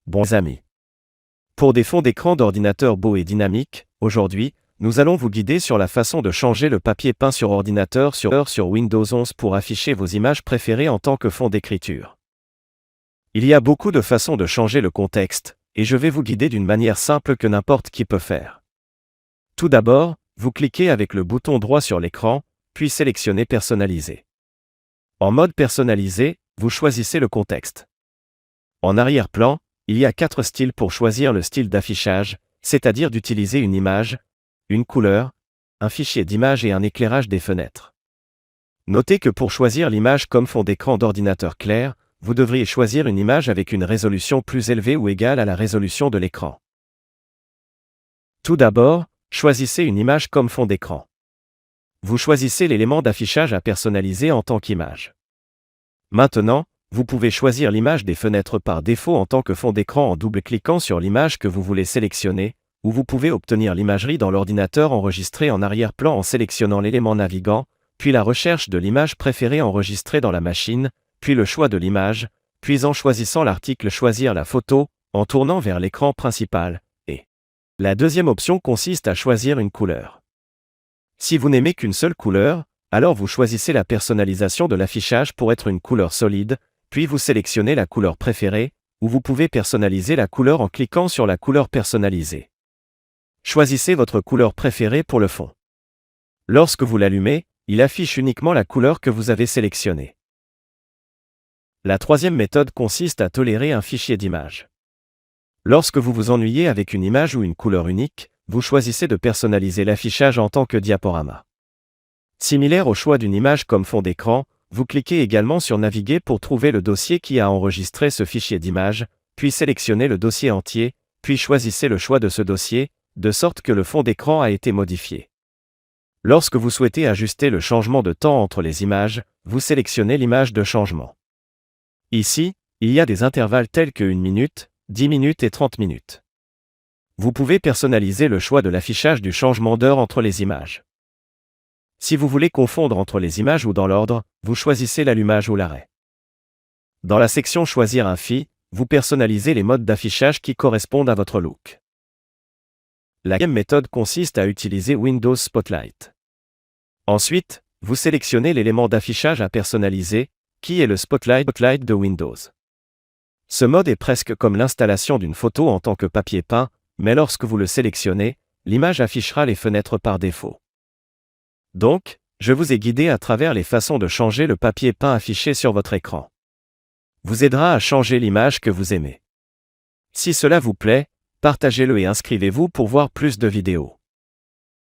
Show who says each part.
Speaker 1: Bons amis. Pour des fonds d'écran d'ordinateur beaux et dynamiques, aujourd'hui, nous allons vous guider sur la façon de changer le papier peint sur ordinateur sur Windows 11 pour afficher vos images préférées en tant que fond d'écriture. Il y a beaucoup de façons de changer le contexte, et je vais vous guider d'une manière simple que n'importe qui peut faire. Tout d'abord, vous cliquez avec le bouton droit sur l'écran, puis sélectionnez Personnaliser. En mode personnalisé, vous choisissez le contexte. En arrière-plan, il y a 4 styles pour choisir le style d'affichage, c'est-à-dire d'utiliser une image, une couleur, un fichier d'image et un éclairage des fenêtres. Notez que pour choisir l'image comme fond d'écran d'ordinateur clair, vous devriez choisir une image avec une résolution plus élevée ou égale à la résolution de l'écran. Tout d'abord, choisissez une image comme fond d'écran. Vous choisissez l'élément d'affichage à personnaliser en tant qu'image. Maintenant, vous pouvez choisir l'image des fenêtres par défaut en tant que fond d'écran en double-cliquant sur l'image que vous voulez sélectionner, ou vous pouvez obtenir l'imagerie dans l'ordinateur enregistrée en arrière-plan en sélectionnant l'élément navigant, puis la recherche de l'image préférée enregistrée dans la machine, puis le choix de l'image, puis en choisissant l'article choisir la photo, en tournant vers l'écran principal, et la deuxième option consiste à choisir une couleur. Si vous n'aimez qu'une seule couleur, alors vous choisissez la personnalisation de l'affichage pour être une couleur solide, puis vous sélectionnez la couleur préférée, ou vous pouvez personnaliser la couleur en cliquant sur la couleur personnalisée. Choisissez votre couleur préférée pour le fond. Lorsque vous l'allumez, il affiche uniquement la couleur que vous avez sélectionnée. La troisième méthode consiste à tolérer un fichier d'image. Lorsque vous vous ennuyez avec une image ou une couleur unique, vous choisissez de personnaliser l'affichage en tant que diaporama. Similaire au choix d'une image comme fond d'écran, vous cliquez également sur Naviguer pour trouver le dossier qui a enregistré ce fichier d'image, puis sélectionnez le dossier entier, puis choisissez le choix de ce dossier, de sorte que le fond d'écran a été modifié. Lorsque vous souhaitez ajuster le changement de temps entre les images, vous sélectionnez l'image de changement. Ici, il y a des intervalles tels que 1 minute, 10 minutes et 30 minutes. Vous pouvez personnaliser le choix de l'affichage du changement d'heure entre les images. Si vous voulez confondre entre les images ou dans l'ordre, vous choisissez l'allumage ou l'arrêt. Dans la section Choisir un fi, vous personnalisez les modes d'affichage qui correspondent à votre look. La deuxième méthode consiste à utiliser Windows Spotlight. Ensuite, vous sélectionnez l'élément d'affichage à personnaliser, qui est le Spotlight de Windows. Ce mode est presque comme l'installation d'une photo en tant que papier peint, mais lorsque vous le sélectionnez, l'image affichera les fenêtres par défaut. Donc, je vous ai guidé à travers les façons de changer le papier peint affiché sur votre écran. Vous aidera à changer l'image que vous aimez. Si cela vous plaît, partagez-le et inscrivez-vous pour voir plus de vidéos.